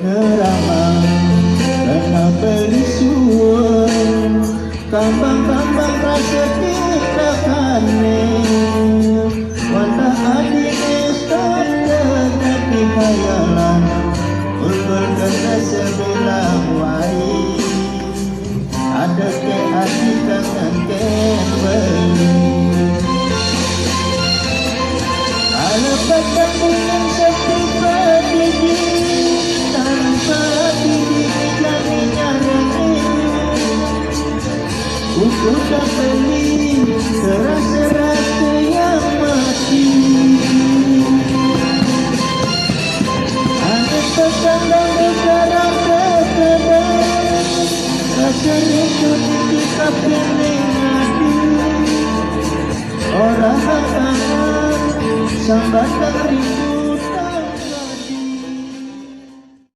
Neramang kena beli suun kambang-kambang rasa kita kane wanda adine stop tetapi khayalan ulur kena sebelah wai ada ke hati tangan ke beli ala patah bulan sepi berdiri tanpa diri jadinya rendah untuk tak beli serasa-rasa yang mati ada terkandang sekarang terkadang rasa itu kita pilih hati orang akan sambatan rindu